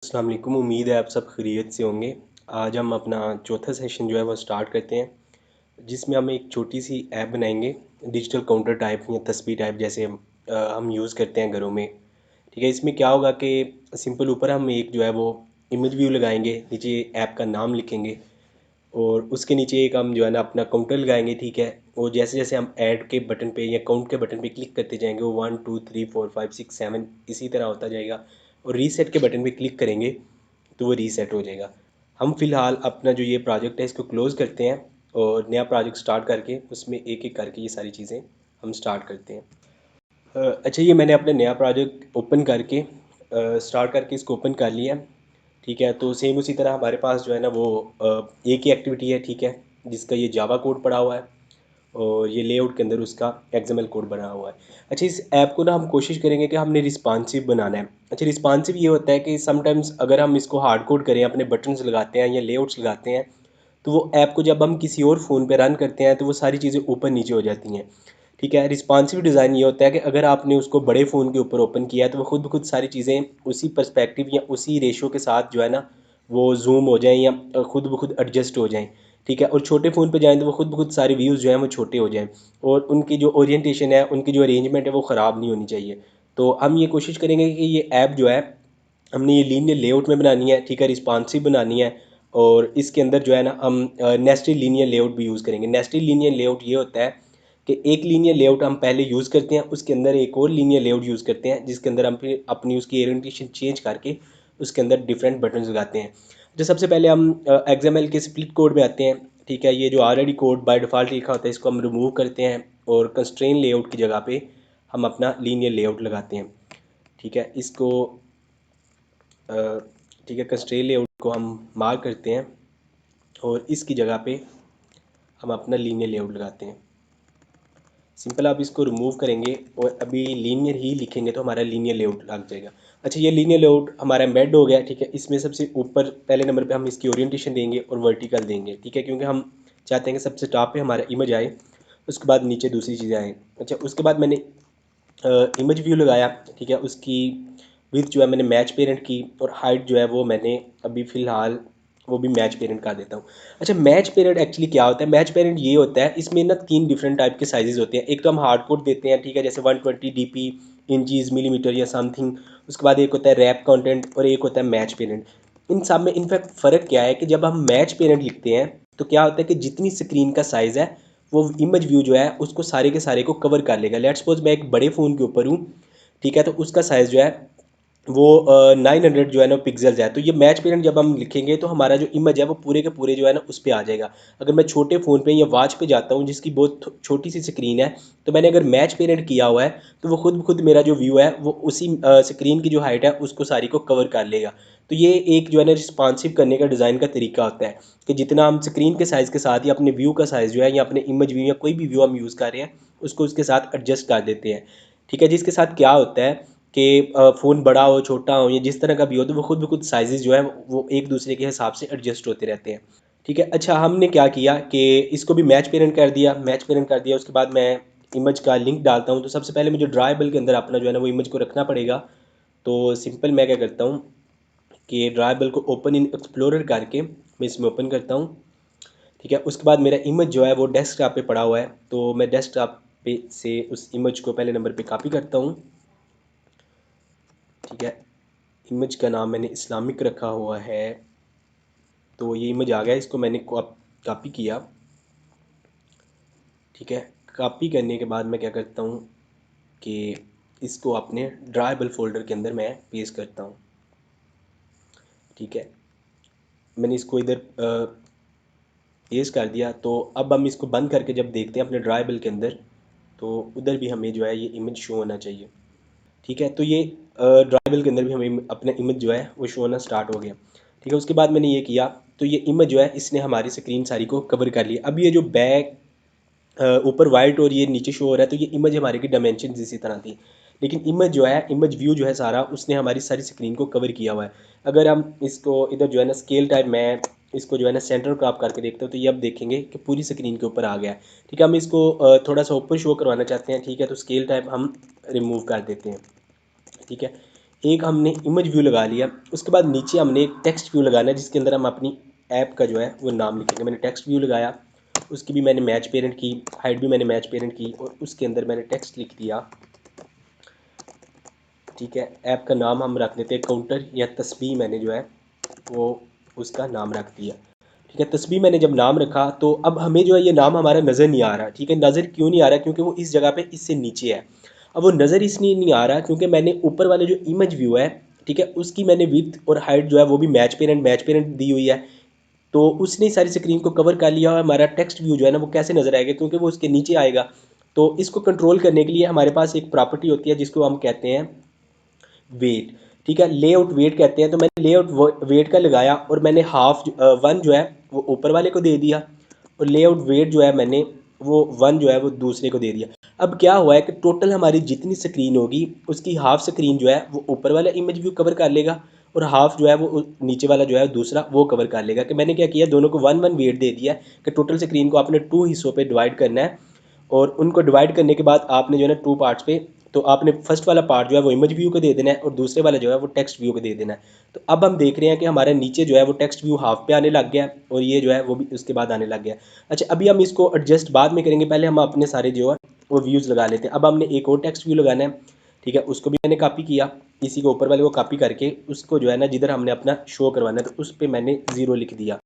अस्सलाम वालेकुम। उम्मीद है आप सब खैरियत से होंगे। आज हम अपना चौथा सेशन जो है वो स्टार्ट करते हैं, जिसमें हम एक छोटी सी ऐप बनाएंगे, डिजिटल काउंटर टाइप या तस्बीह टाइप, जैसे हम यूज़ करते हैं घरों में। ठीक है, इसमें क्या होगा कि सिंपल ऊपर हम एक जो है वो इमेज व्यू लगाएंगे, नीचे ऐप का नाम लिखेंगे और उसके नीचे एक हम जो है ना अपना काउंटर लगाएंगे। ठीक है, और जैसे जैसे हम ऐड के बटन पे या काउंट के बटन पे क्लिक करते जाएंगे, वो 1 2 3 4 5 6 7 इसी तरह होता जाएगा। और रीसेट के बटन पे क्लिक करेंगे तो वो रीसेट हो जाएगा। हम फ़िलहाल अपना जो ये प्रोजेक्ट है इसको क्लोज़ करते हैं और नया प्रोजेक्ट स्टार्ट करके उसमें एक एक करके ये सारी चीज़ें हम स्टार्ट करते हैं। अच्छा, ये मैंने अपना नया प्रोजेक्ट ओपन करके स्टार्ट करके इसको ओपन कर लिया। ठीक है, तो सेम उसी तरह हमारे पास जो है ना वो एक ही एक्टिविटी है। ठीक है, जिसका ये जावा कोड पड़ा हुआ है और ये लेआउट के अंदर उसका एक्सएमएल कोड बना हुआ है। अच्छा, इस ऐप को ना हम कोशिश करेंगे कि हमने रिस्पॉन्सिव बनाना है। अच्छा, रिस्पॉन्सिव ये होता है कि समटाइम्स अगर हम इसको हार्ड कोड करें, अपने बटन्स लगाते हैं या लेआउट्स लगाते हैं, तो वो ऐप को जब हम किसी और फ़ोन पे रन करते हैं तो वो सारी चीज़ें ऊपर नीचे हो जाती हैं। ठीक है, रिस्पॉन्सिव डिज़ाइन ये होता है कि अगर आपने उसको बड़े फ़ोन के ऊपर ओपन किया है तो वो खुद ब खुद सारी चीज़ें उसी पर्सपेक्टिव या उसी रेशो के साथ जो है ना वो ज़ूम हो जाएँ या खुद ब खुद एडजस्ट हो जाएँ। ठीक है, और छोटे फ़ोन पे जाएँ तो वो खुद ब खुद सारे व्यूज़ जो हैं वो छोटे हो जाएँ और उनकी जो ओरिएंटेशन है, उनकी जो अरेंजमेंट है वो ख़राब नहीं होनी चाहिए। तो हम ये कोशिश करेंगे कि ये ऐप जो है हमने ये लीनियर लेआउट में बनानी है। ठीक है, रिस्पॉन्सिव बनानी है और इसके अंदर जो है ना हम नेस्टेड लीनियर लेआउट भी यूज़ करेंगे। नेस्टेड लीनियर लेआउट ये होता है कि एक लीनियर लेआउट हम पहले यूज़ करते हैं, उसके अंदर एक और लीनियर लेआउट यूज़ करते हैं, जिसके अंदर हम फिर अपनी उसकी ओरिएंटेशन चेंज करके उसके अंदर डिफरेंट बटन्स लगाते हैं। तो सबसे पहले हम एक्सएमएल के स्प्लिट कोड में आते हैं। ठीक है, ये जो ऑलरेडी कोड बाय डिफ़ॉल्ट लिखा होता है इसको हम रिमूव करते हैं और कंस्ट्रेन लेआउट की जगह पे हम अपना लीनियर लेआउट लगाते हैं। ठीक है, इसको ठीक है, कंस्ट्रेन लेआउट को हम मार्क करते हैं और इसकी जगह पे हम अपना लीनियर लेआउट लगाते हैं। सिंपल आप इसको रिमूव करेंगे और अभी लीनियर ही लिखेंगे तो हमारा लीनियर लेआउट लग जाएगा। अच्छा, ये लीनियर लेआउट हमारा एम्बेड हो गया। ठीक है, इसमें सबसे ऊपर पहले नंबर पे हम इसकी ओरिएंटेशन देंगे और वर्टिकल देंगे। ठीक है, क्योंकि हम चाहते हैं कि सबसे टॉप पे हमारा इमेज आए, उसके बाद नीचे दूसरी चीज़ें आएँ। अच्छा, उसके बाद मैंने इमेज व्यू लगाया। ठीक है, उसकी विड्थ जो है मैंने मैच पेरेंट की और हाइट जो है वो मैंने अभी फ़िलहाल वो भी मैच पेरेंट कर देता हूँ। अच्छा, मैच पेरेंट एक्चुअली क्या होता है? मैच पेरेंट ये होता है, इसमें ना 3 डिफरेंट टाइप के साइज़ेज़ होते हैं। एक तो हम हार्ड कोड देते हैं। ठीक है, जैसे 120 डीपी, इंचीज़, मिलीमीटर या समथिंग। उसके बाद एक होता है रैप कंटेंट और एक होता है मैच पेरेंट। इन सब में इनफैक्ट फ़र्क क्या है कि जब हम मैच पेरेंट लिखते हैं तो क्या होता है कि जितनी स्क्रीन का साइज़ है वो इमेज व्यू जो है उसको सारे के सारे को कवर कर लेगा। लेट्स सपोज मैं एक बड़े फ़ोन के ऊपर हूँ। ठीक है, तो उसका साइज़ जो है वो 900 जो है ना पिक्सेल्स है। तो ये मैच पेरेंट जब हम लिखेंगे तो हमारा जो इमेज है वो पूरे के पूरे जो है ना उस पे आ जाएगा। अगर मैं छोटे फ़ोन पे या वॉच पे जाता हूँ जिसकी बहुत छोटी सी स्क्रीन है, तो मैंने अगर मैच पेरेंट किया हुआ है तो वो खुद ब खुद मेरा जो व्यू है वो उसी स्क्रीन की जो हाइट है उसको सारी को कवर कर लेगा। तो ये एक जो है ना रिस्पॉन्सिव करने का डिज़ाइन का तरीका होता है कि जितना हम स्क्रीन के साइज़ के साथ या अपने व्यू का साइज़ जो है या अपने इमेज व्यू या कोई भी व्यू हम यूज़ कर रहे हैं उसको उसके साथ एडजस्ट कर देते हैं। ठीक है, जिसके साथ क्या होता है कि फ़ोन बड़ा हो, छोटा हो या जिस तरह का भी हो तो वो खुद ब खुद साइज़ेज़ जो है वो एक दूसरे के हिसाब से एडजस्ट होते रहते हैं। ठीक है, अच्छा, हमने क्या किया कि इसको भी मैच पेरेंट कर दिया। मैच पेरेंट कर दिया उसके बाद मैं इमेज का लिंक डालता हूँ। तो सबसे पहले मुझे ड्राइबल के अंदर अपना जो है ना वो इमेज को रखना पड़ेगा। तो सिंपल मैं क्या करता हूँ कि ड्राइबल को ओपन इन एक्सप्लोरर करके मैं इसमें ओपन करता हूँ। ठीक है, उसके बाद मेरा इमेज जो है वो डेस्कटॉप पे पड़ा हुआ है, तो मैं डेस्कटॉप पे से उस इमेज को पहले नंबर पे कॉपी करता हूँ। ठीक है, इमेज का नाम मैंने इस्लामिक रखा हुआ है। तो ये इमेज आ गया, इसको मैंने कॉपी किया। ठीक है, कॉपी करने के बाद मैं क्या करता हूँ कि इसको अपने ड्राइबल फोल्डर के अंदर मैं पेस्ट करता हूँ। ठीक है, मैंने इसको इधर पेस्ट कर दिया। तो अब हम इसको बंद करके जब देखते हैं अपने ड्राइबल के अंदर तो उधर भी हमें जो है ये इमेज शो होना चाहिए। ठीक है, तो ये ड्राइबल के अंदर भी हमें अपना इमेज जो है वो शो होना स्टार्ट हो गया। ठीक है, उसके बाद मैंने ये किया तो ये इमेज जो है इसने हमारी स्क्रीन सारी को कवर कर लिया। अब ये जो बैक ऊपर वाइट और ये नीचे शो हो रहा है तो ये इमेज हमारे की डायमेंशन इसी तरह थी, लेकिन इमेज जो है इमेज व्यू जो है सारा उसने हमारी सारी स्क्रीन को कवर किया हुआ है। अगर हम इसको इधर जो है ना स्केल टाइप मैं इसको जो है ना सेंटर क्रॉप करके देखते हो तो ये अब देखेंगे कि पूरी स्क्रीन के ऊपर आ गया है। ठीक है, हम इसको थोड़ा सा ऊपर शो करवाना चाहते हैं। ठीक है, तो स्केल टाइप हम रिमूव कर देते हैं। ठीक है, एक हमने इमेज व्यू लगा लिया। उसके बाद नीचे हमने एक टेक्स्ट व्यू लगाना है जिसके अंदर हम अपनी ऐप का जो है वो नाम लिखेंगे। मैंने टेक्स्ट व्यू लगाया, उसकी भी मैंने मैच पेरेंट की, हाइट भी मैंने मैच पेरेंट की, और उसके अंदर मैंने टेक्स्ट लिख दिया। ठीक है, ऐप का नाम हम रख देते हैं काउंटर या तस्बीह, मैंने जो है वो उसका नाम रख दिया। ठीक है, तस्बीह मैंने जब नाम रखा तो अब हमें जो है ये नाम हमारा नज़र नहीं आ रहा। ठीक है, नज़र क्यों नहीं आ रहा? क्योंकि वो इस जगह पे इससे नीचे है। अब वो नज़र इसलिए नहीं आ रहा क्योंकि मैंने ऊपर वाले जो इमेज व्यू है, ठीक है, उसकी मैंने विड्थ और हाइट जो है वो भी मैच पेरेंट दी हुई है। तो उसने सारी स्क्रीन को कवर कर लिया। और हमारा टेक्स्ट व्यू जो है ना वो कैसे नज़र आएगा? क्योंकि वो उसके नीचे आएगा। तो इसको कंट्रोल करने के लिए हमारे पास एक प्रॉपर्टी होती है जिसको हम कहते हैं वेट। ठीक है, लेआउट वेट कहते हैं। तो मैंने लेआउट वेट का लगाया और मैंने हाफ वन जो है वो ऊपर वाले को दे दिया, और लेआउट वेट जो है मैंने वो वन जो है वो दूसरे को दे दिया। अब क्या हुआ है कि टोटल हमारी जितनी स्क्रीन होगी उसकी हाफ स्क्रीन जो है वो ऊपर वाला इमेज व्यू कवर कर लेगा, और हाफ जो है वो नीचे वाला जो है दूसरा वो कवर कर लेगा। कि मैंने क्या किया, दोनों को वन वन वेट दे दिया कि टोटल स्क्रीन को आपने टू हिस्सों पे डिवाइड करना है। और उनको डिवाइड करने के बाद आपने जो है ना टू पार्ट्स पे, तो आपने फर्स्ट वाला पार्ट जो है वो इमेज व्यू को दे देना है और दूसरे वाला जो है वो टेक्स्ट व्यू को दे देना है। तो अब हम देख रहे हैं कि हमारे नीचे जो है वो टेक्स्ट व्यू हाफ पे आने लग गया है, और ये जो है वो भी उसके बाद आने लग गया है। अच्छा, अभी हम इसको एडजस्ट बाद में करेंगे, पहले हम अपने सारे जो है वो व्यूज़ लगा लेते हैं। अब हमने एक और टेक्स्ट व्यू लगाना है। ठीक है, उसको भी मैंने कॉपी किया, इसी को ऊपर वाले को कॉपी करके उसको जो है ना जिधर हमने अपना शो करवाना है तो उस पर मैंने ज़ीरो लिख दिया।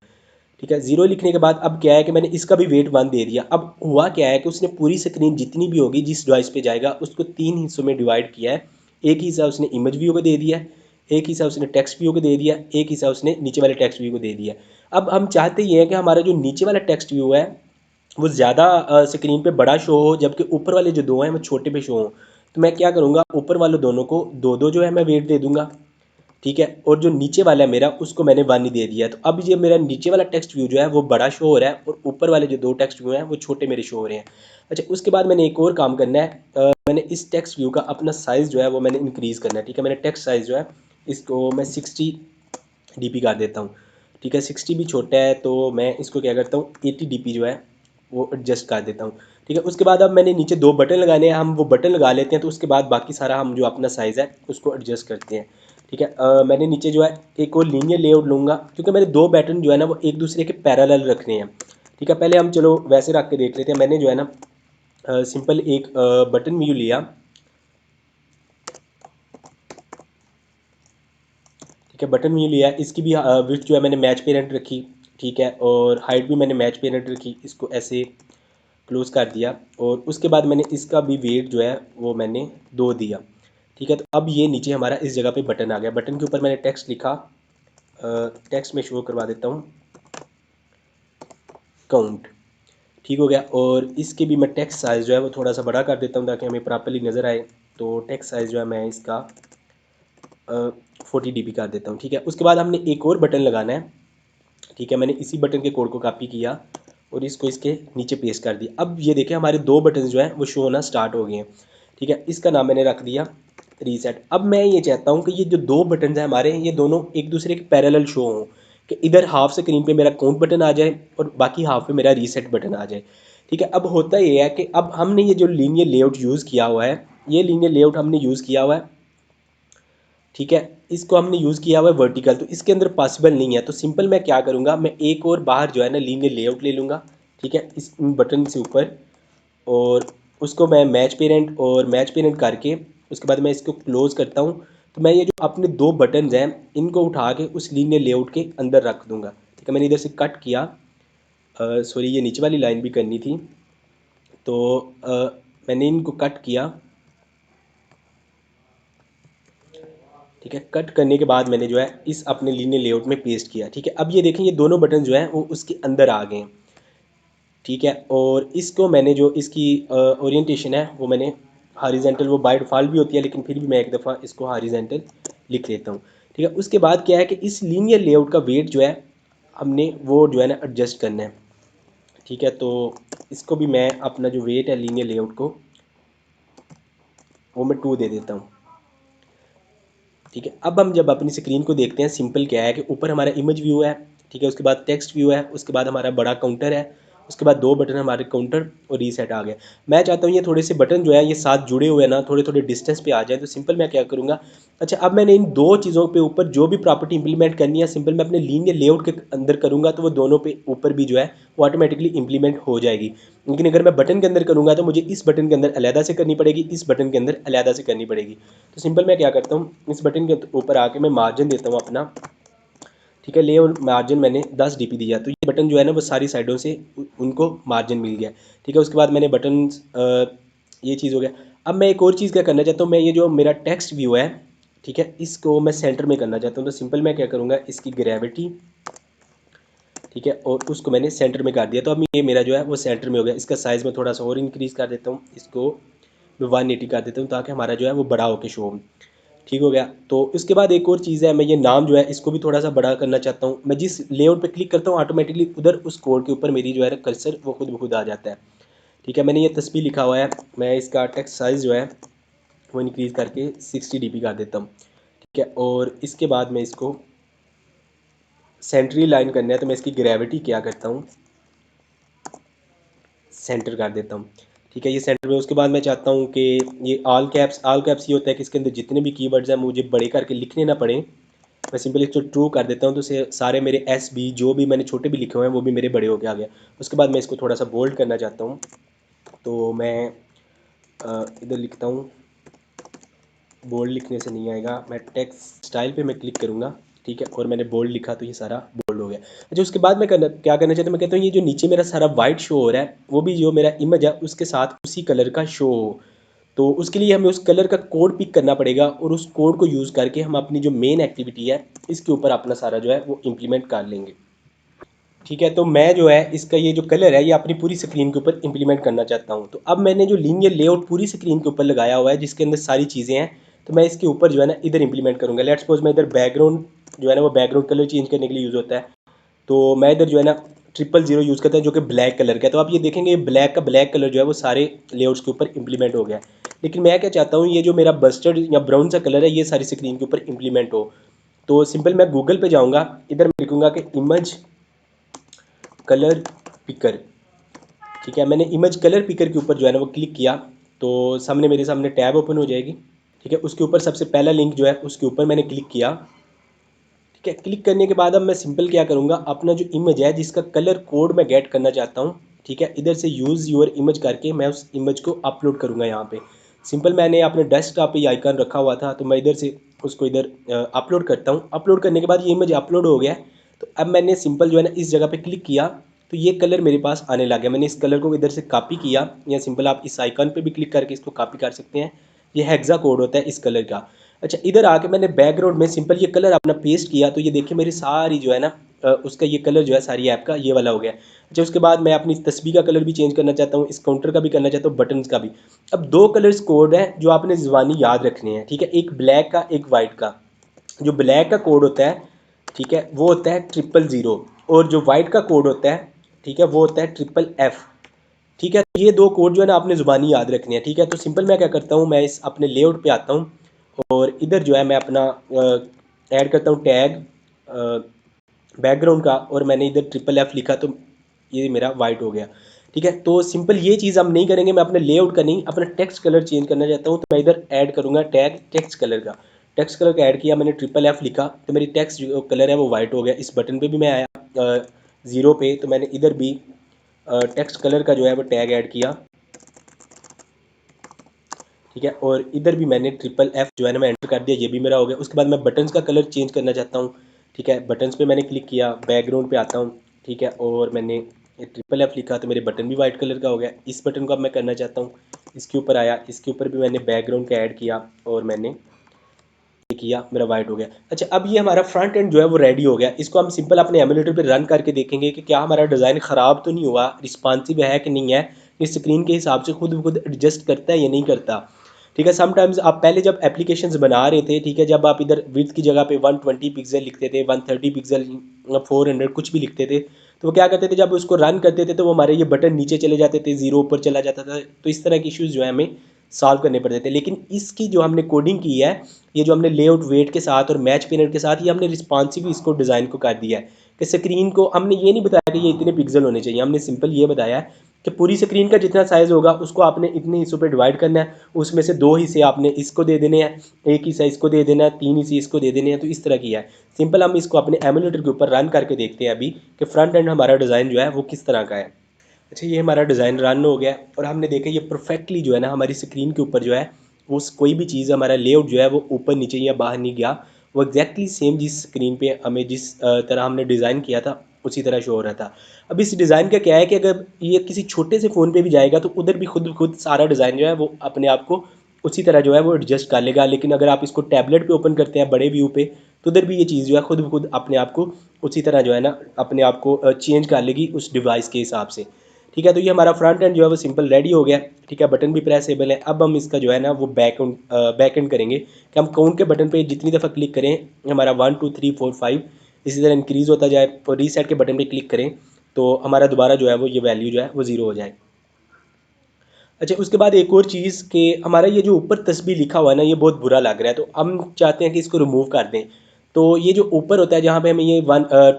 ठीक है, ज़ीरो लिखने के बाद अब क्या है कि मैंने इसका भी वेट वन दे दिया। अब हुआ क्या है कि उसने पूरी स्क्रीन जितनी भी होगी जिस डिवाइस पे जाएगा उसको तीन हिस्सों में डिवाइड किया है। एक हिस्सा उसने इमेज व्यू को दे दिया है, एक हिस्सा उसने टेक्स्ट व्यू को दे दिया, एक हिस्सा उसने नीचे वाले टेक्स्ट व्यू को दे दिया। अब हम चाहते ये हैं कि हमारा जो नीचे वाला टेक्स्ट व्यू है वो ज़्यादा स्क्रीन पे बड़ा शो हो, जबकि ऊपर वाले जो दो हैं वो छोटे पे शो हों। तो मैं क्या करूँगा, ऊपर वाले दोनों को दो दो जो है मैं वेट दे दूँगा। ठीक है, और जो नीचे वाला है मेरा उसको मैंने वन ही दे दिया। तो अब ये मेरा नीचे वाला टेक्स्ट व्यू जो है वो बड़ा शो हो रहा है, और ऊपर वाले जो दो टेक्स्ट व्यू हैं वो छोटे मेरे शो हो रहे हैं। अच्छा, उसके बाद मैंने एक और काम करना है। मैंने इस टेक्स्ट व्यू का अपना साइज़ जो है वो मैंने इंक्रीज़ करना है। ठीक है, मैंने टेक्स्ट साइज़ जो है इसको मैं 60 dp कर देता हूँ। ठीक है, 60 भी छोटा है तो मैं इसको क्या करता हूँ 80 dp जो है वो एडजस्ट कर देता हूँ। ठीक है, उसके बाद अब मैंने नीचे दो बटन लगाने हैं, हम वो बटन लगा लेते हैं। तो उसके बाद बाकी सारा हम जो अपना साइज़ है उसको एडजस्ट करते हैं। ठीक है, मैंने नीचे जो है एक और लीनियर लेआउट लूँगा, क्योंकि मैंने दो बटन जो है ना वो एक दूसरे के पैरेलल रखने हैं। ठीक है, पहले हम चलो वैसे रख के देख लेते हैं। मैंने जो है ना सिंपल एक बटन व्यू लिया। ठीक है, बटन व्यू लिया, इसकी भी विड्थ जो है मैंने मैच पेरेंट रखी। ठीक है, और हाइट भी मैंने मैच पेरेंट रखी, इसको ऐसे क्लोज कर दिया। और उसके बाद मैंने इसका भी वेट जो है वो मैंने दो दिया। ठीक है, तो अब ये नीचे हमारा इस जगह पे बटन आ गया। बटन के ऊपर मैंने टेक्स्ट लिखा, टेक्स्ट में शो करवा देता हूँ काउंट। ठीक हो गया, और इसके भी मैं टेक्स्ट साइज़ जो है वो थोड़ा सा बड़ा कर देता हूँ ताकि हमें प्रॉपर्ली नज़र आए। तो टेक्स्ट साइज़ जो है मैं इसका 40 dp कर देता हूँ। ठीक है, उसके बाद हमने एक और बटन लगाना है। ठीक है, मैंने इसी बटन के कोड को कॉपी किया और इसको इसके नीचे पेस्ट कर दिया। अब ये देखें हमारे दो बटन जो हैं वो शो होना स्टार्ट हो गए हैं। ठीक है, इसका नाम मैंने रख दिया रीसेट। अब मैं ये चाहता हूँ कि ये जो दो बटन हैं हमारे, ये दोनों एक दूसरे के पैरेलल शो हों, कि इधर हाफ स्क्रीन पे मेरा काउंट बटन आ जाए और बाकी हाफ पे मेरा रीसेट बटन आ जाए। ठीक है, अब होता ये है कि अब हमने ये जो लीनियर लेआउट यूज़ किया हुआ है, ये लीनियर लेआउट हमने यूज़ किया हुआ है। ठीक है, इसको हमने यूज़ किया हुआ है वर्टिकल, तो इसके अंदर पॉसिबल नहीं है। तो सिंपल मैं क्या करूँगा, मैं एक और बाहर जो है ना लीनियर लेआउट ले लूँगा। ठीक है, इस बटन से ऊपर, और उसको मैं मैच पेरेंट करके उसके बाद मैं इसको क्लोज़ करता हूँ। तो मैं ये जो अपने दो बटन्स हैं इनको उठा के उस लीनियर लेआउट के अंदर रख दूँगा। ठीक है, मैंने इधर से कट किया, सॉरी ये नीचे वाली लाइन भी करनी थी। तो मैंने इनको कट किया। ठीक है, कट करने के बाद मैंने जो है इस अपने लीनियर लेआउट में पेस्ट किया। ठीक है, अब ये देखें ये दोनों बटन जो हैं वो उसके अंदर आ गए हैं। ठीक है, और इसको मैंने जो इसकी ओरिएंटेशन है वो मैंने हॉरिजॉन्टल, वो बाय डिफ़ॉल्ट भी होती है लेकिन फिर भी मैं एक दफ़ा इसको हॉरिजॉन्टल लिख लेता हूँ। ठीक है, उसके बाद क्या है कि इस लीनियर लेआउट का वेट जो है हमने वो जो है ना एडजस्ट करना है। ठीक है, तो इसको भी मैं अपना जो वेट है लीनियर लेआउट को वो मैं 2 दे देता हूँ। ठीक है, अब हम जब अपनी स्क्रीन को देखते हैं, सिंपल क्या है कि ऊपर हमारा इमेज व्यू है। ठीक है, उसके बाद टेक्स्ट व्यू है, उसके बाद हमारा बड़ा काउंटर है, उसके बाद 2 बटन हमारे काउंटर और रीसेट आ गया। मैं चाहता हूँ ये थोड़े से बटन जो है ये साथ जुड़े हुए ना थोड़े थोड़े डिस्टेंस पे आ जाए, तो सिंपल मैं क्या करूँगा, अच्छा अब मैंने इन 2 चीज़ों पे ऊपर जो भी प्रॉपर्टी इंप्लीमेंट करनी है सिंपल मैं अपने लीनियर लेआउट के अंदर करूँगा, तो वो दोनों पे ऊपर भी जो है वो ऑटोमेटिकली इंप्लीमेंट हो जाएगी। लेकिन अगर मैं बटन के अंदर करूँगा तो मुझे इस बटन के अंदर अलहदा से करनी पड़ेगी, इस बटन के अंदर अलहदा से करनी पड़ेगी। तो सिंपल मैं क्या करता हूँ, इस बटन के ऊपर आके मैं मार्जिन देता हूँ अपना, ठीक है, ले और मार्जिन मैंने 10 डीपी दिया, तो ये बटन जो है ना वो सारी साइडों से उनको मार्जिन मिल गया, ठीक है। उसके बाद मैंने बटन ये चीज़ हो गया। अब मैं एक और चीज़ क्या करना चाहता हूँ, मैं ये जो मेरा टेक्स्ट व्यू है, ठीक है, इसको मैं सेंटर में करना चाहता हूँ, तो सिंपल मैं क्या करूँगा, इसकी ग्रेविटी, ठीक है, और उसको मैंने सेंटर में कर दिया, तो अब ये मेरा जो है वो सेंटर में हो गया। इसका साइज़ मैं थोड़ा सा और इंक्रीज़ कर देता हूँ, इसको मैं 180 कर देता हूँ ताकि हमारा जो है वो बड़ा होकर शो हो। ठीक हो गया। तो इसके बाद एक और चीज़ है, मैं ये नाम जो है इसको भी थोड़ा सा बड़ा करना चाहता हूँ। मैं जिस लेआउट पे क्लिक करता हूँ ऑटोमेटिकली उधर उस कोड के ऊपर मेरी जो है कर्सर वो खुद ब खुद आ जाता है। ठीक है, मैंने ये तस्वीर लिखा हुआ है, मैं इसका टेक्स्ट साइज़ जो है वो इंक्रीज़ करके 60 dp कर देता हूँ। ठीक है, और इसके बाद मैं इसको सेंट्री लाइन करना है, तो मैं इसकी ग्रेविटी क्या करता हूँ, सेंटर कर देता हूँ। ठीक है, ये सेंटर में। उसके बाद मैं चाहता हूँ कि ये ऑल कैप्स ये होता है कि इसके अंदर जितने भी कीवर्ड्स हैं मुझे बड़े करके लिखने ना पड़े। मैं सिंपल इसको ट्रू कर देता हूँ, तो सारे मेरे एस बी जो भी मैंने छोटे भी लिखे हुए हैं वो भी मेरे बड़े होके आ गया। उसके बाद मैं इसको थोड़ा सा बोल्ड करना चाहता हूँ, तो मैं इधर लिखता हूँ, बोल्ड लिखने से नहीं आएगा, मैं टेक्स्ट स्टाइल पे मैं क्लिक करूँगा, ठीक है, और मैंने बोल्ड लिखा तो ये सारा बोल्ड हो गया। अच्छा, उसके बाद मैं क्या करना चाहता हूँ, मैं कहता हूँ ये जो नीचे मेरा सारा वाइट शो हो रहा है वो भी जो मेरा इमेज है उसके साथ उसी कलर का शो हो। तो उसके लिए हमें उस कलर का कोड पिक करना पड़ेगा और उस कोड को यूज़ करके हम अपनी जो मेन एक्टिविटी है इसके ऊपर अपना सारा जो है वो इम्प्लीमेंट कर लेंगे। ठीक है, तो मैं जो है इसका ये जो कलर है ये अपनी पूरी स्क्रीन के ऊपर इंप्लीमेंट करना चाहता हूँ। तो अब मैंने जो लीनियर लेआउट पूरी स्क्रीन के ऊपर लगाया हुआ है जिसके अंदर सारी चीज़ें हैं, तो मैं इसके ऊपर जो है ना इधर इंप्लीमेंट करूँगा। लेट्स सपोज मैं इधर बैकग्राउंड जो है ना वो बैकग्राउंड कलर चेंज करने के लिए यूज़ होता है, तो मैं इधर जो है ना 000 यूज़ करता है जो कि ब्लैक कलर का है। तो आप ये देखेंगे ब्लैक का ब्लैक कलर जो है वो सारे लेआउट्स के ऊपर इंप्लीमेंट हो गया। लेकिन मैं क्या चाहता हूँ, ये जो मेरा बस्टर्ड या ब्राउन सा कलर है ये सारी स्क्रीन के ऊपर इंप्लीमेंट हो। तो सिंपल मैं गूगल पे जाऊँगा, इधर मैं लिखूँगा कि इमेज कलर पिकर, ठीक है, मैंने इमेज कलर पिकर के ऊपर जो है ना वो क्लिक किया, तो सामने मेरे सामने टैब ओपन हो जाएगी। ठीक है, उसके ऊपर सबसे पहला लिंक जो है उसके ऊपर मैंने क्लिक किया। ठीक है, क्लिक करने के बाद अब मैं सिंपल क्या करूँगा, अपना जो इमेज है जिसका कलर कोड मैं गेट करना चाहता हूँ, ठीक है, इधर से यूज़ योर इमेज करके मैं उस इमेज को अपलोड करूँगा यहाँ पे। सिंपल मैंने अपने डेस्कटॉप पे ये आइकन रखा हुआ था, तो मैं इधर से उसको इधर अपलोड करता हूँ। अपलोड करने के बाद ये इमेज अपलोड हो गया है। तो अब मैंने सिंपल जो है ना इस जगह पे क्लिक किया, तो ये कलर मेरे पास आने लगा। मैंने इस कलर को इधर से कॉपी किया, या सिंपल आप इस आइकन पे भी क्लिक करके इसको कॉपी कर सकते हैं। ये हेक्सा कोड होता है इस कलर का। अच्छा, इधर आके मैंने बैकग्राउंड में सिंपल ये कलर अपना पेस्ट किया, तो ये देखिए मेरी सारी जो है ना उसका ये कलर जो है सारी ऐप का ये वाला हो गया। अच्छा, उसके बाद मैं अपनी तस्वीर का कलर भी चेंज करना चाहता हूँ, इस काउंटर का भी करना चाहता हूँ, बटन्स का भी। अब 2 कलर्स कोड है जो आपने ज़ुबानी याद रखने हैं, ठीक है, एक ब्लैक का एक वाइट का। जो ब्लैक का कोड होता है, ठीक है, वो होता है 000, और जो वाइट का कोड होता है, ठीक है, वो होता है FFF। ठीक है, तो ये 2 कोड जो है ना आपने ज़ुबानी याद रखने हैं। ठीक है, तो सिंपल मैं क्या करता हूँ, मैं इस अपने लेआउट पे आता हूँ और इधर जो है मैं अपना ऐड करता हूँ टैग बैकग्राउंड का, और मैंने इधर FFF लिखा, तो ये मेरा वाइट हो गया। ठीक है, तो सिंपल ये चीज़ हम नहीं करेंगे, मैं अपने लेआउट का नहीं अपना टेक्स्ट कलर चेंज करना चाहता हूँ, तो मैं इधर ऐड करूँगा टैग टेक्स्ट कलर का। टेक्स्ट कलर का ऐड किया मैंने, FFF लिखा, तो मेरी टेक्स्ट जो कलर है वो वाइट हो गया। इस बटन पे भी मैं आया 0 पे, तो मैंने इधर भी टेक्स्ट कलर का जो है वो टैग ऐड किया। ठीक है, और इधर भी मैंने FFF जो है ना मैं एंटर कर दिया, ये भी मेरा हो गया। उसके बाद मैं बटन्स का कलर चेंज करना चाहता हूँ। ठीक है, बटन्स पे मैंने क्लिक किया, बैकग्राउंड पे आता हूँ, ठीक है, और मैंने FFF लिखा, तो मेरे बटन भी वाइट कलर का हो गया। इस बटन को अब मैं करना चाहता हूँ, इसके ऊपर आया, इसके ऊपर भी मैंने बैकग्राउंड का ऐड किया और मैंने किया, मेरा वाइट हो गया। अच्छा, अब ये हमारा फ्रंट एंड जो है वो रेडी हो गया। इसको हम सिंपल अपने एमुलेटर पे रन करके देखेंगे कि क्या हमारा डिज़ाइन ख़राब तो नहीं हुआ, रिस्पॉन्सिव है कि नहीं है, ये स्क्रीन के हिसाब से खुद ब खुद एडजस्ट करता है या नहीं करता। ठीक है, समटाइम्स आप पहले जब एप्लीकेशंस बना रहे थे, ठीक है, जब आप इधर विड्थ की जगह पे 120 पिक्सल लिखते थे, 130 पिक्सल, 400 कुछ भी लिखते थे, तो वो क्या करते थे, जब उसको रन करते थे तो वो हमारे ये बटन नीचे चले जाते थे, 0 ऊपर चला जाता था। तो इस तरह की इश्यूज़ जो है हमें सॉल्व करने पड़ते थे। लेकिन इसकी जो हमने कोडिंग की है, ये जो हमने लेआउट वेट के साथ और मैच पेरेंट के साथ, ये हमने रिस्पॉन्सिव इसको डिज़ाइन को कर दिया है कि स्क्रीन को हमने ये नहीं बताया कि ये इतने पिक्सल होने चाहिए, हमने सिंपल ये बताया है कि पूरी स्क्रीन का जितना साइज़ होगा उसको आपने इतने हिस्सों पे डिवाइड करना है, उसमें से 2 हिस्से आपने इसको दे देने हैं, एक हिस्सा इसको दे देना है, 3 हिस्से इसको दे देने हैं। तो इस तरह किया है। सिंपल हम इसको अपने एमुलेटर के ऊपर रन करके देखते हैं अभी कि फ्रंट एंड हमारा डिज़ाइन जो है वो किस तरह का है। अच्छा, ये हमारा डिज़ाइन रन हो गया और हमने देखा ये परफेक्टली जो है ना हमारी स्क्रीन के ऊपर जो है वो कोई भी चीज़, हमारा लेआउट जो है वो ऊपर नीचे या बाहर नहीं गया, वो एग्जैक्टली सेम जिस स्क्रीन पे हमें जिस तरह हमने डिज़ाइन किया था उसी तरह शो हो रहा था। अब इस डिज़ाइन का क्या है कि अगर ये किसी छोटे से फ़ोन पे भी जाएगा तो उधर भी खुद खुद सारा डिज़ाइन जो है वो अपने आप को उसी तरह जो है वो एडजस्ट कर लेगा। लेकिन अगर आप इसको टैबलेट पे ओपन करते हैं बड़े व्यू पे, तो उधर भी ये चीज़ जो है खुद ब खुद अपने आप को उसी तरह जो है ना अपने आप को चेंज कर लेगी उस डिवाइस के हिसाब से। ठीक है, तो ये हमारा फ्रंट एंड जो है वो सिंपल रेडी हो गया। ठीक है, बटन भी प्रेसेबल है। अब हम इसका जो है ना वो बैक एंड करेंगे कि हम काउंट के बटन पे जितनी दफ़ा क्लिक करें हमारा 1 2 3 4 5 इसी तरह इंक्रीज़ होता जाए, और रीसेट के बटन पे क्लिक करें तो हमारा दोबारा जो है वो ये वैल्यू जो है वो ज़ीरो हो जाए। अच्छा, उसके बाद एक और चीज़ कि हमारा ये जो ऊपर तस्बीह लिखा हुआ है ना ये बहुत बुरा लग रहा है, तो हम चाहते हैं कि इसको रिमूव कर दें। तो ये जो ऊपर होता है जहाँ पे हमें ये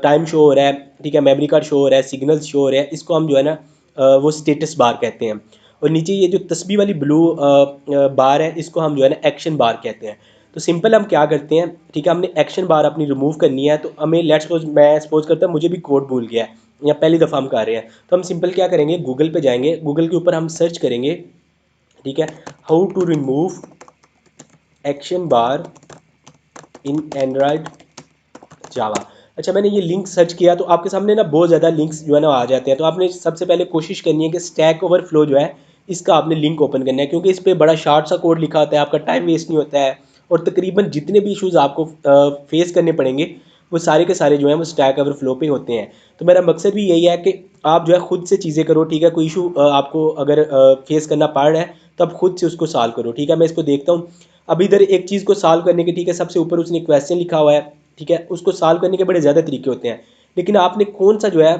टाइम शो हो रहा है, ठीक है, मेमोरी कार्ड शो हो रहा है, सिग्नल्स शो हो रहे हैं, इसको हम जो है ना वो स्टेटस बार कहते हैं। और नीचे ये जो तस्बीह वाली ब्लू बार है इसको हम जो है ना एक्शन बार कहते हैं। तो सिंपल हम क्या करते हैं, ठीक है, हमने एक्शन बार अपनी रिमूव करनी है, तो हमें लेट्स सपोज मैं सपोज करता हूँ मुझे भी कोड भूल गया है या पहली दफ़ा हम कर रहे हैं, तो हम सिंपल क्या करेंगे, गूगल पे जाएंगे, गूगल के ऊपर हम सर्च करेंगे, ठीक है, how to remove action bar in android java. अच्छा, मैंने ये लिंक सर्च किया तो आपके सामने ना बहुत ज़्यादा लिंक्स जो है ना आ जाते हैं, तो आपने सबसे पहले कोशिश करनी है कि स्टैक ओवरफ्लो जो है इसका आपने लिंक ओपन करना है, क्योंकि इस पर बड़ा शार्ट सा कोड लिखा होता है, आपका टाइम वेस्ट नहीं होता है, और तकरीबन जितने भी इशूज़ आपको फेस करने पड़ेंगे वो सारे के सारे जो हैं वो स्टैक ओवरफ्लो पे होते हैं। तो मेरा मकसद भी यही है कि आप जो है खुद से चीज़ें करो, ठीक है, कोई इशू आपको अगर फेस करना पड़ रहा है तो आप खुद से उसको सॉल्व करो। ठीक है, मैं इसको देखता हूँ। अब इधर एक चीज़ को सॉल्व करने के, ठीक है, सबसे ऊपर उसने क्वेश्चन लिखा हुआ है, ठीक है, उसको सॉल्व करने के बड़े ज़्यादा तरीके होते हैं, लेकिन आपने कौन सा जो है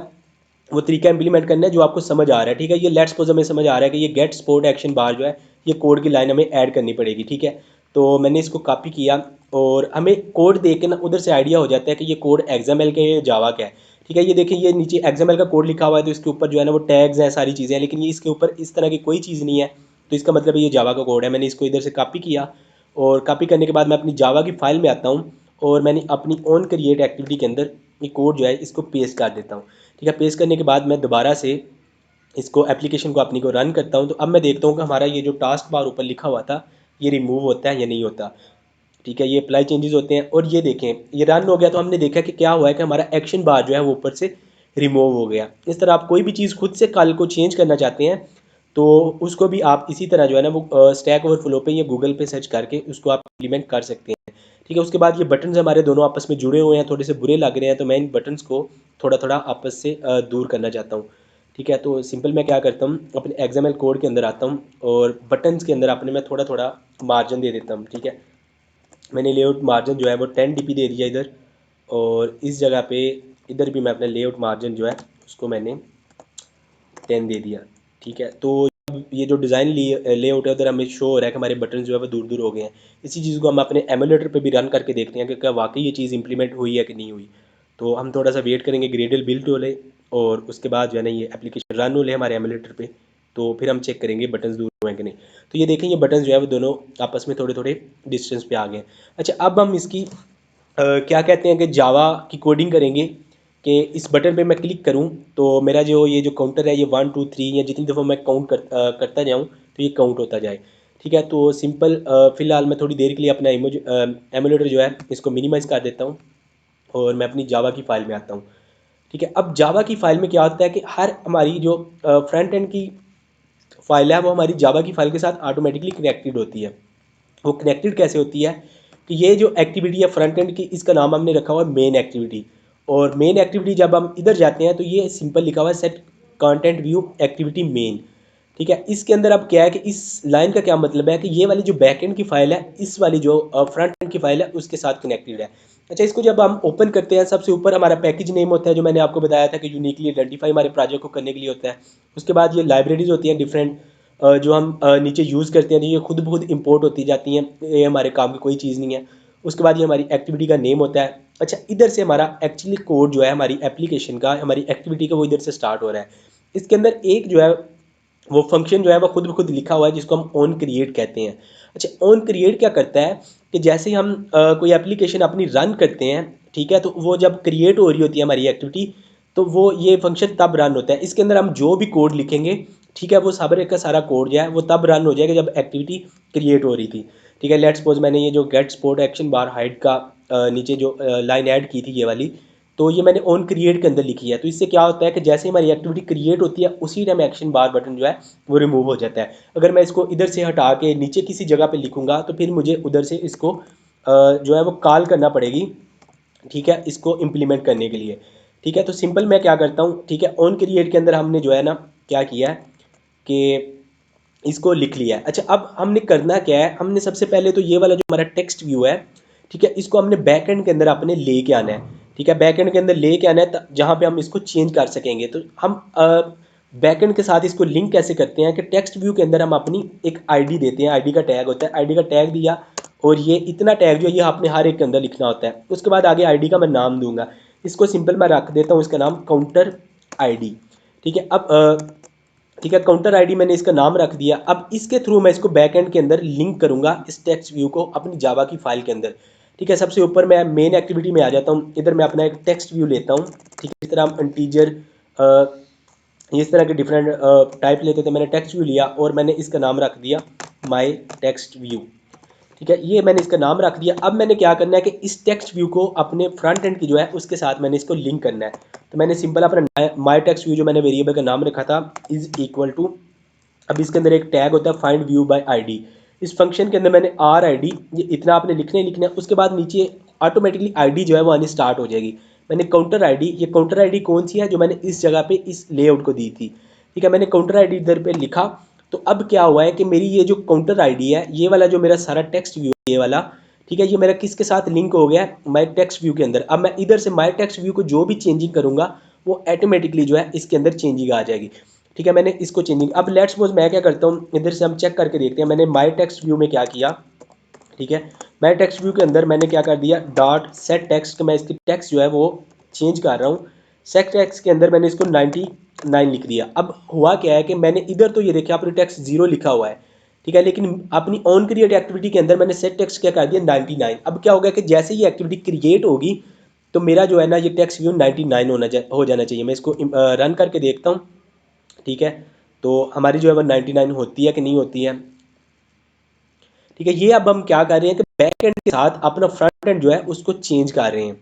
वो तरीका इंप्लीमेंट करना है जो आपको समझ आ रहा है। ठीक है, ये लेट्स सपोज हमें समझ आ रहा है कि ये गेट स्पोर्ट एक्शन बार जो है ये कोड की लाइन हमें ऐड करनी पड़ेगी। ठीक है, तो मैंने इसको कॉपी किया और हमें कोड देख के ना उधर से आइडिया हो जाता है कि ये कोड एक्सएमएल के जावा का है। ठीक है, ये देखिए ये नीचे एक्सएमएल का कोड लिखा हुआ है, तो इसके ऊपर जो है ना वो टैग्स हैं, सारी चीज़ें हैं, लेकिन ये इसके ऊपर इस तरह की कोई चीज़ नहीं है, तो इसका मतलब ये जावा का कोड है। मैंने इसको इधर से कॉपी किया और कॉपी करने के बाद मैं अपनी जावा की फ़ाइल में आता हूँ और मैंने अपनी ऑन क्रिएट एक्टिविटी के अंदर ये कोड जो है इसको पेस्ट कर देता हूँ। ठीक है, पेस्ट करने के बाद मैं दोबारा से इसको एप्लीकेशन को अपनी को रन करता हूँ, तो अब मैं देखता हूँ कि हमारा ये जो टास्क बार ऊपर लिखा हुआ था ये रिमूव होता है या नहीं होता। ठीक है, ये अप्लाई चेंजेस होते हैं और ये देखें ये रन हो गया, तो हमने देखा कि क्या हुआ है कि हमारा एक्शन बार जो है वो ऊपर से रिमूव हो गया। इस तरह आप कोई भी चीज़ खुद से कल को चेंज करना चाहते हैं तो उसको भी आप इसी तरह जो है ना वो स्टैक ओवरफ्लो पे या गूगल पे सर्च करके उसको आप इम्प्लीमेंट कर सकते हैं। ठीक है, उसके बाद ये बटन्स हमारे दोनों आपस में जुड़े हुए हैं, थोड़े से बुरे लग रहे हैं, तो मैं इन बटन्स को थोड़ा थोड़ा आपस से दूर करना चाहता हूँ। ठीक है, तो सिंपल मैं क्या करता हूँ, अपने एक्सएमएल कोड के अंदर आता हूँ और बटन्स के अंदर अपने मैं थोड़ा थोड़ा मार्जिन दे देता हूँ। ठीक है, मैंने लेआउट मार्जिन जो है वो 10 dp दे दिया इधर, और इस जगह पे इधर भी मैं अपना लेआउट मार्जिन जो है उसको मैंने 10 दे दिया। ठीक है, तो ये जो डिज़ाइन लेआउट है उधर हमें शो हो रहा है कि हमारे बटन जो है वो दूर दूर हो गए हैं। इसी चीज़ को हम अपने एमुलेटर पे भी रन करके देखते हैं कि क्या वाकई ये चीज़ इंप्लीमेंट हुई है कि नहीं हुई। तो हम थोड़ा सा वेट करेंगे ग्रेडल बिल्ड हो ले और उसके बाद जो है ना ये एप्लीकेशन रन हो ले हमारे एमुलेटर पे, तो फिर हम चेक करेंगे बटन्स दूर हुए हैं कि नहीं। तो ये देखें ये बटन्स जो है वो दोनों आपस में थोड़े थोड़े डिस्टेंस पे आ गए हैं। अच्छा, अब हम इसकी क्या कहते हैं कि जावा की कोडिंग करेंगे कि इस बटन पे मैं क्लिक करूं तो मेरा जो ये जो काउंटर है ये 1 2 3 या जितनी दफ़ा मैं काउंट करता जाऊं तो ये काउंट होता जाए। ठीक है, तो सिंपल फ़िलहाल मैं थोड़ी देर के लिए अपना एमुलेटर जो है इसको मिनिमाइज़ कर देता हूं और मैं अपनी जावा की फ़ाइल में आता हूं। ठीक है, अब जावा की फ़ाइल में क्या होता है कि हर हमारी जो फ्रंट एंड की फ़ाइल है वो हमारी जावा की फ़ाइल के साथ ऑटोमेटिकली कनेक्टेड होती है। वो कनेक्टेड कैसे होती है कि ये जो एक्टिविटी है फ्रंट एंड की इसका नाम हमने रखा हुआ है मेन एक्टिविटी, और मेन एक्टिविटी जब हम इधर जाते हैं तो ये सिंपल लिखा हुआ है set content view activity main. ठीक है, इसके अंदर अब क्या है कि इस लाइन का क्या मतलब है कि ये वाली जो बैक एंड की फाइल है इस वाली जो फ्रंट एंड की फाइल है उसके साथ कनेक्टेड है। अच्छा, इसको जब हम ओपन करते हैं सबसे ऊपर हमारा पैकेज नेम होता है जो मैंने आपको बताया था कि यूनिकली आइडेंटिफाई हमारे प्रोजेक्ट को करने के लिए होता है। उसके बाद ये लाइब्रेरीज होती हैं डिफरेंट, जो हम नीचे यूज़ करते हैं ये खुद ब खुद इंपोर्ट होती जाती हैं, ये हमारे काम की कोई चीज़ नहीं है। उसके बाद ये हमारी एक्टिविटी का नेम होता है। अच्छा, इधर से हमारा एक्चुअली कोड जो है हमारी एप्लीकेशन का, हमारी एक्टिविटी का, वो इधर से स्टार्ट हो रहा है। इसके अंदर एक जो है वो फंक्शन जो है वो खुद ब खुद लिखा हुआ है, जिसको हम ऑन क्रिएट कहते हैं। अच्छा, ऑन क्रिएट क्या करता है कि जैसे हम कोई एप्लीकेशन अपनी रन करते हैं, ठीक है, तो वो जब क्रिएट हो रही होती है हमारी एक्टिविटी, तो वो ये फंक्शन तब रन होता है। इसके अंदर हम जो भी कोड लिखेंगे, ठीक है, वो सारे का सारा कोड जो है वो तब रन हो जाएगा जब एक्टिविटी क्रिएट हो रही थी। ठीक है, लेट्स सपोज मैंने ये जो गेट स्पोर्ट एक्शन बार हाइड का नीचे जो लाइन ऐड की थी ये वाली, तो ये मैंने ऑन क्रिएट के अंदर लिखी है। तो इससे क्या होता है कि जैसे हमारी एक्टिविटी क्रिएट होती है उसी टाइम एक्शन बार बटन जो है वो रिमूव हो जाता है। अगर मैं इसको इधर से हटा के नीचे किसी जगह पे लिखूंगा तो फिर मुझे उधर से इसको जो है वो कॉल करना पड़ेगी, ठीक है, इसको इम्प्लीमेंट करने के लिए। ठीक है, तो सिंपल मैं क्या करता हूँ, ठीक है, ऑन क्रिएट के अंदर हमने जो है ना क्या किया है कि इसको लिख लिया है। अच्छा, अब हमने करना क्या है, हमने सबसे पहले तो ये वाला जो हमारा टेक्स्ट व्यू है, ठीक है, इसको हमने बैक एंड के अंदर अपने ले के आना है। ठीक है, बैक एंड के अंदर ले के आना है जहाँ पे हम इसको चेंज कर सकेंगे। तो हम बैक एंड के साथ इसको लिंक कैसे करते हैं कि टेक्स्ट व्यू के अंदर हम अपनी एक आईडी देते हैं, आईडी का टैग होता है, आईडी का टैग दिया, और ये इतना टैग जो है ये आपने हर एक के अंदर लिखना होता है। उसके बाद आगे आईडी का मैं नाम दूंगा, इसको सिंपल मैं रख देता हूँ इसका नाम काउंटर आईडी। ठीक है, अब ठीक है, काउंटर आईडी मैंने इसका नाम रख दिया। अब इसके थ्रू मैं इसको बैक एंड के अंदर लिंक करूंगा इस टेक्स्ट व्यू को अपनी जावा की फाइल के अंदर। ठीक है, सबसे ऊपर मैं मेन एक्टिविटी में आ जाता हूँ, इधर मैं अपना एक टेक्स्ट व्यू लेता हूँ। ठीक है, इस तरह हम इंटीजर इस तरह के डिफरेंट टाइप लेते थे। मैंने टेक्स्ट व्यू लिया और मैंने इसका नाम रख दिया माई टेक्स्ट व्यू। ठीक है, ये मैंने इसका नाम रख दिया। अब मैंने क्या करना है कि इस टेक्स्ट व्यू को अपने फ्रंट एंड की जो है उसके साथ मैंने इसको लिंक करना है। तो मैंने सिंपल अपना माई टेक्स्ट व्यू जो मैंने वेरिएबल का नाम रखा था इज़ इक्वल टू, अब इसके अंदर एक टैग होता है फाइंड व्यू बाय आईडी। इस फंक्शन के अंदर मैंने आर आई डी, ये इतना आपने लिखना ही लिखना है। उसके बाद नीचे ऑटोमेटिकली आईडी जो है वो आनी स्टार्ट हो जाएगी। मैंने काउंटर आईडी, ये काउंटर आईडी कौन सी है जो मैंने इस जगह पे इस लेआउट को दी थी। ठीक है, मैंने काउंटर आईडी इधर पे लिखा। तो अब क्या हुआ है कि मेरी ये जो काउंटर आईडी है, ये वाला जो मेरा सारा टेक्स्ट व्यू है ये वाला, ठीक है, ये मेरा किसके साथ लिंक हो गया है, माई टेक्स्ट व्यू के अंदर। अब मैं इधर से माई टेक्स्ट व्यू को जो भी चेंजिंग करूँगा वो ऑटोमेटिकली जो है इसके अंदर चेंजिंग आ जाएगी। ठीक है, मैंने इसको चेंजिंग, अब लेट्स सपोज मैं क्या करता हूँ, इधर से हम चेक करके देखते हैं मैंने माई टेक्स्ट व्यू में क्या किया। ठीक है, माई टेक्स्ट व्यू के अंदर मैंने क्या कर दिया, डॉट सेट टेक्स्ट, मैं इसकी टेक्स्ट जो है वो चेंज कर रहा हूँ। सेट टेक्स्ट के अंदर मैंने इसको 99 लिख दिया। अब हुआ क्या है कि मैंने इधर तो ये देखिए अपनी टेक्स्ट 0 लिखा हुआ है, ठीक है, लेकिन अपनी ऑन क्रिएट एक्टिविटी के अंदर मैंने सेट टेक्स्ट क्या कर दिया 99। अब क्या होगा कि जैसे ही एक्टिविटी क्रिएट होगी तो मेरा जो है ना ये टेक्स्ट व्यू 99 हो जाना चाहिए। मैं इसको रन करके देखता हूँ। ठीक है, तो हमारी जो है वो 99 होती है कि नहीं होती है। ठीक है, ये अब हम क्या कर रहे हैं कि बैक एंड के साथ अपना फ्रंट एंड जो है उसको चेंज कर रहे हैं।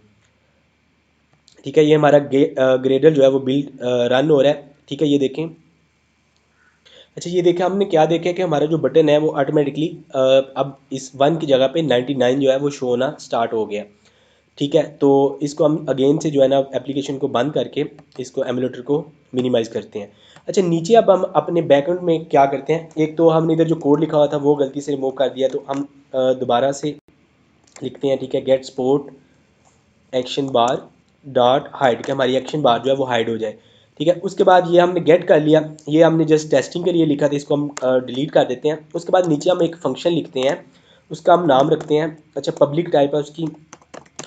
ठीक है, ये हमारा ग्रेडल जो है वो बिल्ड रन हो रहा है। ठीक है, ये देखें। अच्छा, ये देखें, हमने क्या देखा कि हमारा जो बटन है वो ऑटोमेटिकली अब इस 1 की जगह पे 99 जो है वो शो होना स्टार्ट हो गया। ठीक है, तो इसको हम अगेन से जो है ना एप्लीकेशन को बंद करके इसको एमुलेटर को मिनिमाइज़ करते हैं। अच्छा, नीचे अब हम अपने बैकएंड में क्या करते हैं, एक तो हमने इधर जो कोड लिखा हुआ था वो गलती से रिमूव कर दिया, तो हम दोबारा से लिखते हैं। ठीक है, get support action bar dot hide, कि हमारी एक्शन बार जो है वो हाइड हो जाए। ठीक है, उसके बाद ये हमने गेट कर लिया, ये हमने जस्ट टेस्टिंग के लिए लिखा था, इसको हम डिलीट कर देते हैं। उसके बाद नीचे हम एक फंक्शन लिखते हैं, उसका हम नाम रखते हैं, अच्छा पब्लिक टाइप है उसकी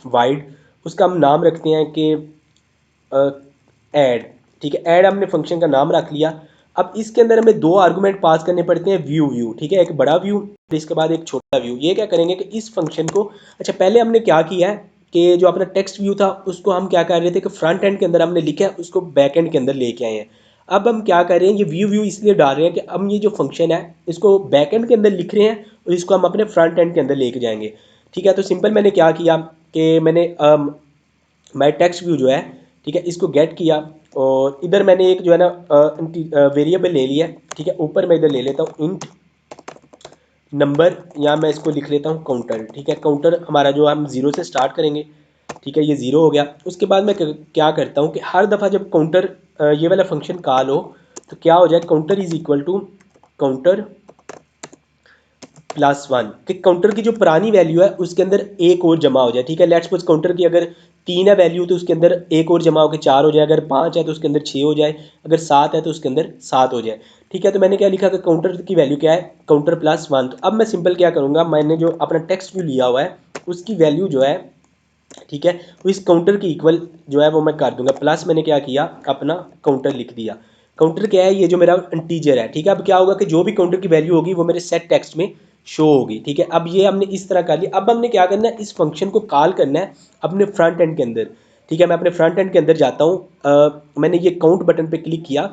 वाइड, उसका हम नाम रखते हैं कि ऐड। ठीक है, ऐड हमने फंक्शन का नाम रख लिया। अब इसके अंदर हमें दो आर्गूमेंट पास करने पड़ते हैं, व्यू। ठीक है, एक बड़ा व्यू फिर इसके बाद एक छोटा व्यू। ये क्या करेंगे कि इस फंक्शन को, अच्छा पहले हमने क्या किया है कि जो अपना टेक्स्ट व्यू था उसको हम क्या कर रहे थे कि फ्रंट एंड के अंदर हमने लिखा है, उसको बैक एंड के अंदर लेके आए हैं। अब हम क्या कर रहे हैं, ये व्यू इसलिए डाल रहे हैं कि हम ये जो फंक्शन है इसको बैक एंड के अंदर लिख रहे हैं और इसको हम अपने फ्रंट एंड के अंदर लेके जाएंगे। ठीक है, तो सिंपल मैंने क्या किया कि मैंने माई टेक्स्ट व्यू जो है, ठीक है, इसको गेट किया और इधर मैंने एक जो है ना वेरिएबल ले लिया। ठीक है, ऊपर मैं इधर ले लेता हूँ इंट नंबर, या मैं इसको लिख लेता हूँ काउंटर। ठीक है, काउंटर हमारा जो हम 0 से स्टार्ट करेंगे। ठीक है, ये 0 हो गया। उसके बाद मैं क्या करता हूँ कि हर दफ़ा जब काउंटर ये वाला फंक्शन कॉल हो तो क्या हो जाए, counter is equal to counter +1, कि काउंटर की जो पुरानी वैल्यू है उसके अंदर एक और जमा हो जाए। ठीक है, लेट्स सपोज काउंटर की अगर 3 है वैल्यू तो उसके अंदर एक और जमा होकर 4 हो जाए, अगर 5 है तो उसके अंदर 6 हो जाए, अगर 7 है तो उसके अंदर 7 हो जाए। ठीक है। तो मैंने क्या लिखा कि काउंटर की वैल्यू क्या है, काउंटर +1। तो अब मैं सिंपल क्या करूँगा, मैंने जो अपना टेक्स्ट व्यू लिया हुआ है उसकी वैल्यू जो है, ठीक है, वो इस काउंटर के इक्वल जो है वो मैं कर दूंगा, प्लस मैंने क्या किया, अपना काउंटर लिख दिया। काउंटर क्या है, ये जो मेरा इंटीजर है, ठीक है। अब क्या होगा कि जो भी काउंटर की वैल्यू होगी वो मेरे सेट टेक्स्ट में शो होगी, ठीक है। अब ये हमने इस तरह कर लिया। अब हमने क्या करना है, इस फंक्शन को कॉल करना है अपने फ्रंट एंड के अंदर, ठीक है। मैं अपने फ्रंट एंड के अंदर जाता हूँ, मैंने ये काउंट बटन पे क्लिक किया।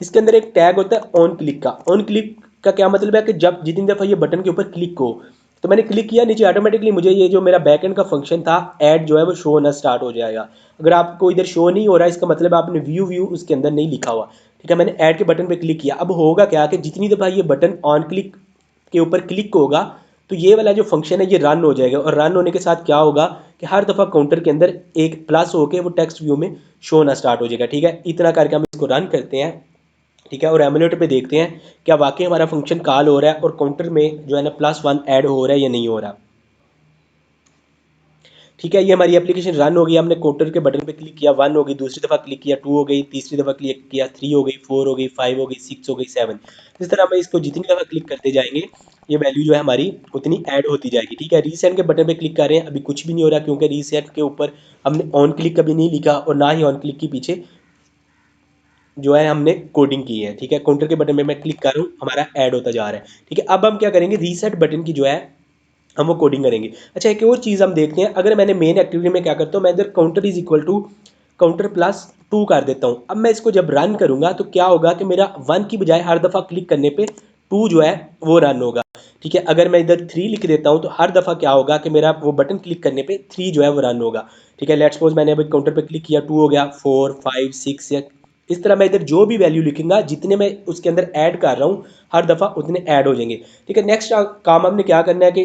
इसके अंदर एक टैग होता है ऑन क्लिक का। ऑन क्लिक का क्या मतलब है कि जब जितनी दफ़ा ये बटन के ऊपर क्लिक हो, तो मैंने क्लिक किया, नीचे ऑटोमेटिकली मुझे ये जो मेरा बैकएंड का फंक्शन था ऐड जो है वो शो होना स्टार्ट हो जाएगा। अगर आपको इधर शो नहीं हो रहा है, इसका मतलब आपने व्यू व्यू उसके अंदर नहीं लिखा हुआ, ठीक है। मैंने ऐड के बटन पे क्लिक किया। अब होगा क्या कि जितनी दफ़ा ये बटन ऑन क्लिक के ऊपर क्लिक होगा, तो ये वाला जो फंक्शन है ये रन हो जाएगा, और रन होने के साथ क्या होगा कि हर दफ़ा काउंटर के अंदर एक प्लस होके वो टेक्स्ट व्यू में शो होना स्टार्ट हो जाएगा, ठीक है। इतना करके हम इसको रन करते हैं, ठीक है, और एमुलेटर पे देखते हैं क्या वाकई हमारा फंक्शन कॉल हो रहा है और काउंटर में जो है ना +1 ऐड हो रहा है या नहीं हो रहा। ठीक है, ये हमारी एप्लीकेशन रन हो गई। हमने काउंटर के बटन पे क्लिक किया, 1 हो गई, दूसरी दफ़ा क्लिक किया 2 हो गई, तीसरी दफ़ा क्लिक किया 3 हो गई, 4 हो गई, 5 हो गई, 6 हो गई, 7। इस तरह हम इसको जितनी दफ़ा क्लिक करते जाएंगे ये वैल्यू जो है हमारी उतनी ऐड होती जाएगी, ठीक है। रीसेट के बटन पे क्लिक कर रहे हैं, अभी कुछ भी नहीं हो रहा क्योंकि रीसेट के ऊपर हमने ऑन क्लिक कभी नहीं लिखा और ना ही ऑन क्लिक के पीछे जो है हमने कोडिंग की है, ठीक है। काउंटर के बटन पे मैं क्लिक कर रहा हूँ, हमारा ऐड होता जा रहा है, ठीक है। अब हम क्या करेंगे, रीसेट बटन की जो है हम वो कोडिंग करेंगे। अच्छा, एक और चीज़ हम देखते हैं, अगर मैंने मेन एक्टिविटी में क्या करता हूँ, मैं इधर counter is equal to counter +2 कर देता हूँ। अब मैं इसको जब रन करूँगा तो क्या होगा कि मेरा 1 की बजाय हर दफ़ा क्लिक करने पे 2 जो है वो रन होगा, ठीक है। अगर मैं इधर 3 लिख देता हूँ तो हर दफ़ा क्या होगा कि मेरा वो बटन क्लिक करने पे 3 जो है वो रन होगा, ठीक है। लेट्स सपोज मैंने अभी काउंटर पे क्लिक किया, 2 हो गया, 4 5 6 या इस तरह मैं इधर जो भी वैल्यू लिखूंगा जितने मैं उसके अंदर ऐड कर रहा हूँ हर दफ़ा उतने ऐड हो जाएंगे, ठीक है। नेक्स्ट काम हमने क्या करना है कि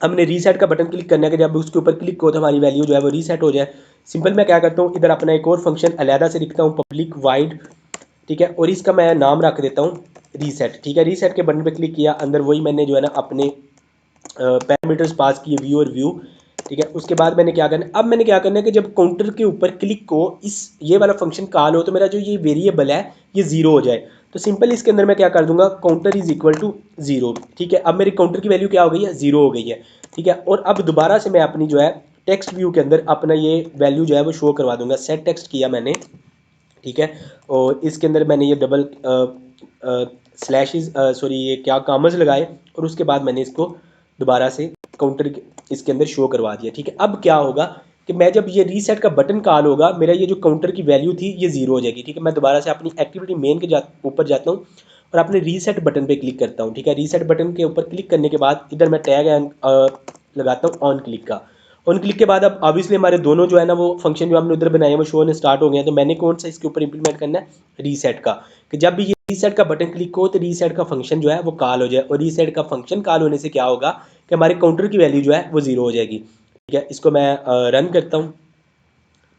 हमने रीसेट का बटन क्लिक करने के जब उसके ऊपर क्लिक हो तो हमारी वैल्यू जो है वो रीसेट हो जाए। सिंपल मैं क्या करता हूँ, इधर अपना एक और फंक्शन अलहदा से लिखता हूँ, पब्लिक वाइड, ठीक है, और इसका मैं नाम रख देता हूँ रीसेट, ठीक है। रीसेट के बटन पे क्लिक किया, अंदर वही मैंने जो है ना अपने पैरामीटर्स पास किए, व्यू और व्यू, ठीक है। उसके बाद मैंने क्या करना है, अब मैंने क्या करना है कि जब काउंटर के ऊपर क्लिक को इस ये वाला फंक्शन कॉल हो तो मेरा जो ये वेरिएबल है ये ज़ीरो हो जाए। तो सिंपल इसके अंदर मैं क्या कर दूंगा, counter is equal to zero, ठीक है। अब मेरी काउंटर की वैल्यू क्या हो गई है, ज़ीरो हो गई है, ठीक है। और अब दोबारा से मैं अपनी जो है टेक्स्ट व्यू के अंदर अपना ये वैल्यू जो है वो शो करवा दूंगा। सेट टेक्स्ट किया मैंने, ठीक है, और इसके अंदर मैंने ये डबल स्लैशेस सॉरी ये क्या कामर्स लगाए, और उसके बाद मैंने इसको दोबारा से काउंटर इसके अंदर शो करवा दिया, ठीक है। अब क्या होगा कि मैं जब ये रीसेट का बटन कॉल होगा, मेरा ये जो काउंटर की वैल्यू थी ये ज़ीरो हो जाएगी, ठीक है। मैं दोबारा से अपनी एक्टिविटी मेन के ऊपर जाता हूँ और अपने रीसेट बटन पे क्लिक करता हूँ, ठीक है। रीसेट बटन के ऊपर क्लिक करने के बाद इधर मैं टैग लगाता हूँ ऑन क्लिक का। ऑन क्लिक के बाद अब ऑब्वियसली हमारे दोनों जो है ना वो फंक्शन जो हमने उधर बनाए हैं वो शो होने स्टार्ट हो गए हैं। तो मैंने कौन सा इसके ऊपर इंप्लीमेंट करना है, रीसेट का, कि जब भी ये रीसेट का बटन क्लिक हो तो रीसेट का फंक्शन जो है वो कॉल हो जाए, और रीसेट का फंक्शन कॉल होने से क्या होगा कि हमारे काउंटर की वैल्यू जो है वो ज़ीरो हो जाएगी, ठीक है। इसको मैं रन करता हूँ,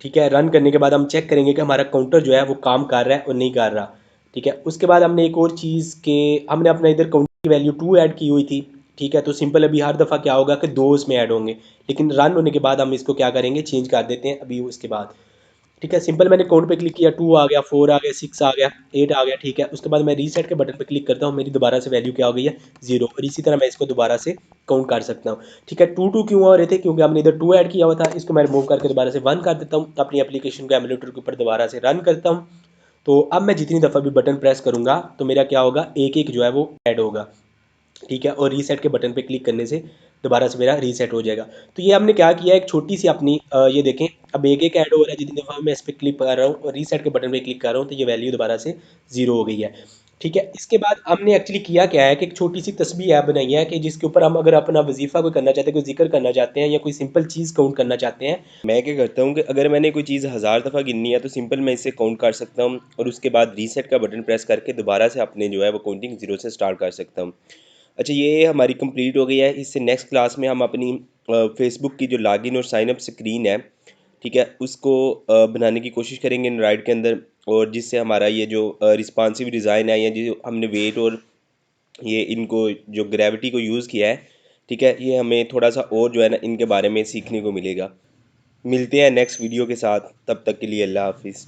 ठीक है। रन करने के बाद हम चेक करेंगे कि हमारा काउंटर जो है वो काम कर रहा है और नहीं कर रहा, ठीक है। उसके बाद हमने एक और चीज़ के हमने अपना इधर काउंटर की वैल्यू 2 ऐड की हुई थी, ठीक है। तो सिंपल अभी हर दफ़ा क्या होगा कि 2 इसमें ऐड होंगे, लेकिन रन होने के बाद हम इसको क्या करेंगे, चेंज कर देते हैं अभी उसके बाद, ठीक है। सिंपल मैंने काउंट पे क्लिक किया, 2 आ गया, 4 आ गया, 6 आ गया, 8 आ गया, ठीक है। उसके बाद मैं रीसेट के बटन पे क्लिक करता हूँ, मेरी दोबारा से वैल्यू क्या हो गई है, ज़ीरो, और इसी तरह मैं इसको दोबारा से काउंट कर सकता हूँ, ठीक है। 2 2 क्यों हो रहे थे, क्योंकि हमने इधर 2 ऐड किया हुआ था। इसको मैं रिमूव करके दोबारा से 1 कर देता हूँ, अपनी एप्लीकेशन को एमुलेटर के ऊपर दोबारा से रन करता हूँ। तो अब मैं जितनी दफ़ा भी बटन प्रेस करूँगा तो मेरा क्या होगा, एक एक जो है वो ऐड होगा, ठीक है। और रीसेट के बटन पे क्लिक करने से दोबारा से मेरा रीसेट हो जाएगा। तो ये हमने क्या किया, एक छोटी सी अपनी ये देखें, अब एक एक ऐड हो रहा है जितनी दफ़ा मैं इस पर क्लिक कर रहा हूँ और रीसेट के बटन पे क्लिक कर रहा हूँ तो ये वैल्यू दोबारा से ज़ीरो हो गई है, ठीक है। इसके बाद हमने एक्चुअली किया क्या है कि एक छोटी सी तस्बीह ऐप बनाई है कि जिसके ऊपर हम अगर अपना वजीफ़ा कोई करना चाहते हैं, कोई जिक्र करना चाहते हैं या कोई सिंपल चीज़ काउंट करना चाहते हैं। मैं क्या करता हूँ कि अगर मैंने कोई चीज़ 1000 दफ़ा गिननी है तो सिंपल मैं इसे काउंट कर सकता हूँ और उसके बाद रीसेट का बटन प्रेस करके दोबारा से अपने जो है वो काउंटिंग ज़ीरो से स्टार्ट कर सकता हूँ। अच्छा, ये हमारी कंप्लीट हो गई है। इससे नेक्स्ट क्लास में हम अपनी फेसबुक की जो लॉगिन और साइन अप स्क्रीन है, ठीक है, उसको बनाने की कोशिश करेंगे एंड्रॉइड के अंदर, और जिससे हमारा ये जो रिस्पॉन्सिव डिज़ाइन है या जो हमने वेट और ये इनको जो ग्रेविटी को यूज़ किया है, ठीक है, ये हमें थोड़ा सा और जो है ना इनके बारे में सीखने को मिलेगा। मिलते हैं नेक्स्ट वीडियो के साथ, तब तक के लिए अल्लाह हाफिज़।